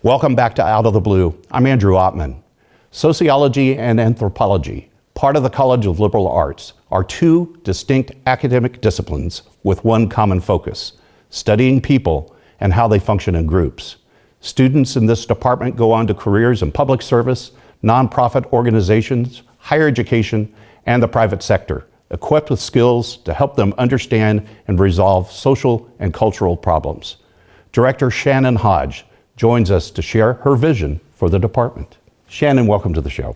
Welcome back to Out of the Blue. I'm Andrew Ottman. Sociology and anthropology, part of the College of Liberal Arts, are two distinct academic disciplines with one common focus: studying people and how they function in groups. Students in this department go on to careers in public service, nonprofit organizations, higher education, and the private sector, equipped with skills to help them understand and resolve social and cultural problems. Director Shannon Hodge joins us to share her vision for the department. Shannon, welcome to the show.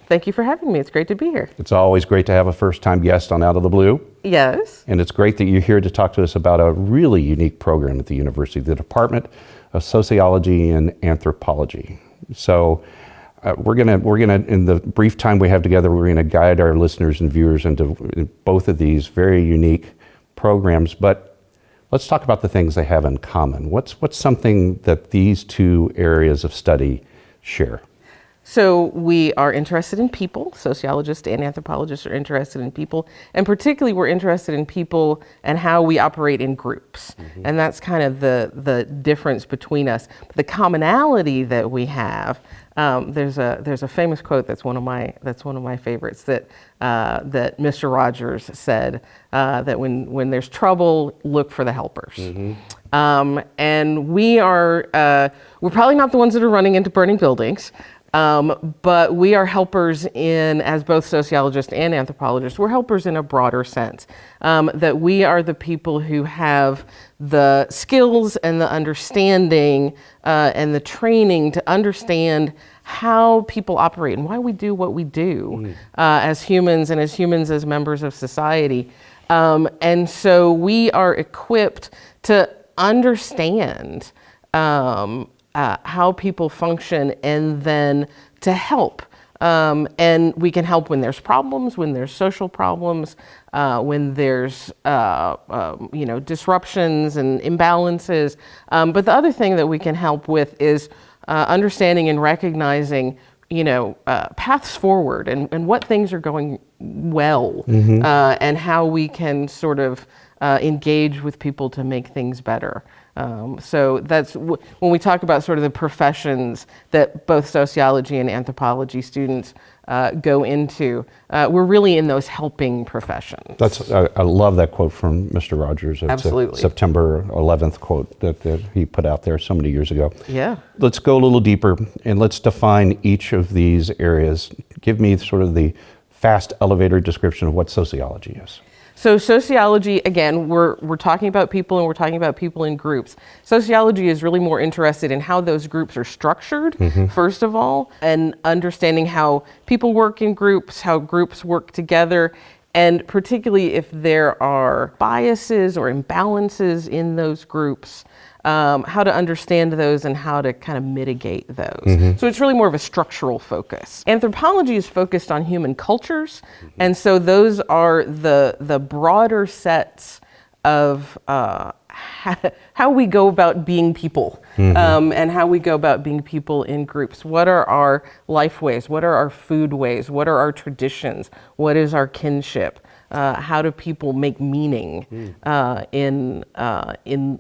Thank you for having me. It's great to be here. It's always great to have a first-time guest on Out of the Blue. Yes. And it's great that you're here to talk to us about a really unique program at the university, the Department of Sociology and Anthropology. So we're gonna, in the brief time we have together, we're gonna guide our listeners and viewers into both of these very unique programs. But let's talk about the things they have in common. What's something that these two areas of study share? So we are interested in people. Sociologists and anthropologists are interested in people. And particularly we're interested in people and how we operate in groups. Mm-hmm. And that's kind of the difference between us. But the commonality that we have, there's a famous quote that's one of my favorites that Mr. Rogers said, that when there's trouble, look for the helpers. Mm-hmm. And we're probably not the ones that are running into burning buildings. But we are helpers as both sociologists and anthropologists, we're helpers in a broader sense, that we are the people who have the skills and the understanding and the training to understand how people operate and why we do what we do as humans and as members of society. And so we are equipped to understand how people function and then to help. And we can help when there's problems, when there's social problems, when there's disruptions and imbalances. But the other thing that we can help with is understanding and recognizing paths forward and what things are going well, mm-hmm. And how we can sort of engage with people to make things better. So that's when we talk about sort of the professions that both sociology and anthropology students go into, we're really in those helping professions. I love that quote from Mr. Rogers. It's Absolutely. A September 11th quote that he put out there so many years ago. Yeah. Let's go a little deeper and let's define each of these areas. Give me sort of the fast elevator description of what sociology is. So sociology, again, we're talking about people and we're talking about people in groups. Sociology is really more interested in how those groups are structured, mm-hmm. first of all, and understanding how people work in groups, how groups work together, and particularly if there are biases or imbalances in those groups, how to understand those and how to kind of mitigate those. Mm-hmm. So it's really more of a structural focus. Anthropology is focused on human cultures, mm-hmm. and so those are the broader sets of how we go about being people, mm-hmm. And how we go about being people in groups. What are our life ways? What are our food ways? What are our traditions? What is our kinship? How do people make meaning in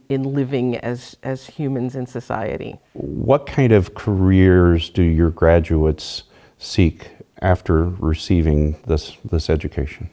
living as humans in society? What kind of careers do your graduates seek after receiving this education?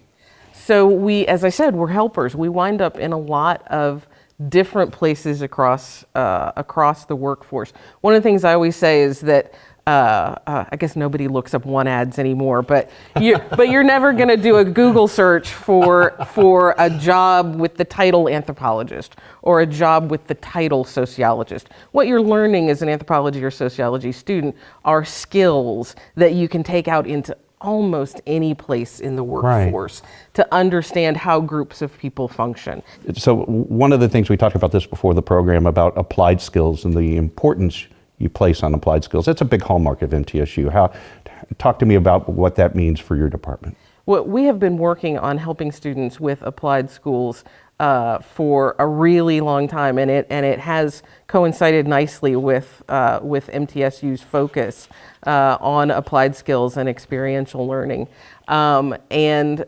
So as I said, we're helpers. We wind up in a lot of different places across the workforce. One of the things I always say is that I guess nobody looks up want ads anymore, but you're never going to do a Google search for a job with the title anthropologist or a job with the title sociologist. What you're learning as an anthropology or sociology student are skills that you can take out into almost any place in the workforce, right, to understand how groups of people function. So one of the things we talked about this before the program about applied skills and the importance you place on applied skills. That's a big hallmark of MTSU. Talk to me about what that means for your department. Well, we have been working on helping students with applied schools for a really long time, and it has coincided nicely with MTSU's focus on applied skills and experiential learning. And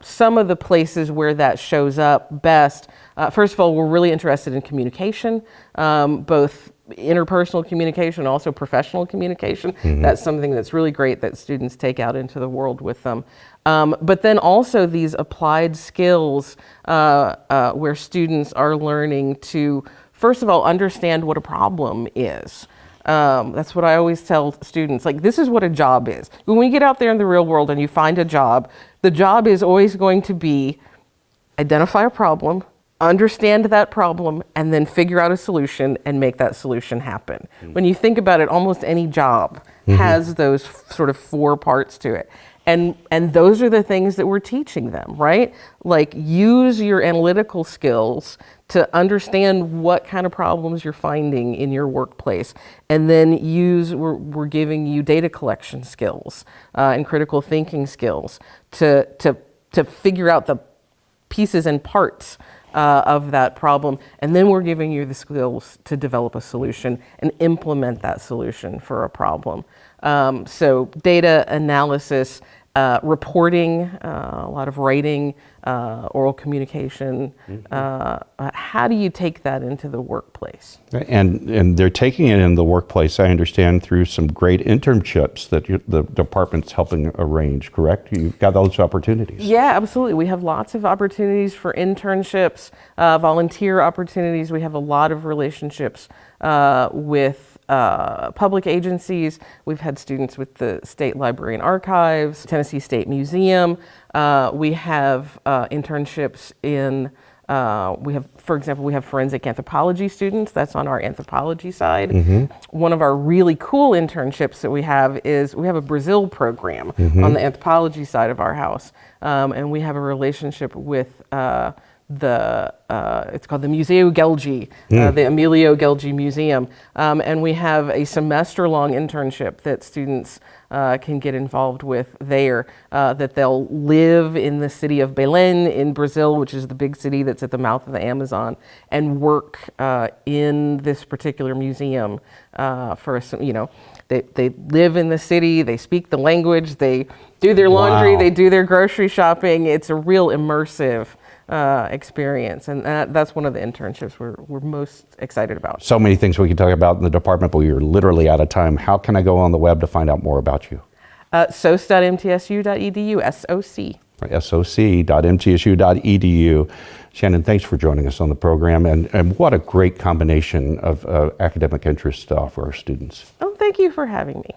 some of the places where that shows up best First of all, we're really interested in communication, both interpersonal communication, also professional communication. That's something that's really great that students take out into the world with them. But then also these applied skills where students are learning to, first of all, understand what a problem is. That's what I always tell students, like, this is what a job is. When we get out there in the real world and you find a job, the job is always going to be identify a problem, understand that problem, and then figure out a solution and make that solution happen. When you think about it, almost any job has those sort of 4 parts to it. And those are the things that we're teaching them, right? Like, use your analytical skills to understand what kind of problems you're finding in your workplace. And then we're giving you data collection skills and critical thinking skills to figure out the pieces and parts of that problem. And then we're giving you the skills to develop a solution and implement that solution for a problem. So data analysis, reporting, a lot of writing, oral communication. How do you take that into the workplace? And they're taking it in the workplace, I understand, through some great internships that the department's helping arrange, correct? You've got those opportunities. Yeah, absolutely. We have lots of opportunities for internships, volunteer opportunities. We have a lot of relationships with public agencies. We've had students with the State Library and Archives, Tennessee State Museum. We have internships in, for example, we have forensic anthropology students. That's on our anthropology side. One of our really cool internships that we have is we have a Brazil program on the anthropology side of our house. And we have a relationship with it's called the Museu Gelgi, the Emilio Gelgi Museum. And we have a semester-long internship that students can get involved with there, that they'll live in the city of Belém in Brazil, which is the big city that's at the mouth of the Amazon, and work in this particular museum for, they live in the city, they speak the language, they do their laundry, they do their grocery shopping. It's a real immersive experience, and that's one of the internships we're most excited about. So many things we could talk about in the department, but we are literally out of time. How can I go on the web to find out more about you? soc.mtsu.edu, SOC. soc.mtsu.edu. Shannon, thanks for joining us on the program, and what a great combination of academic interests to offer our students. Oh, thank you for having me.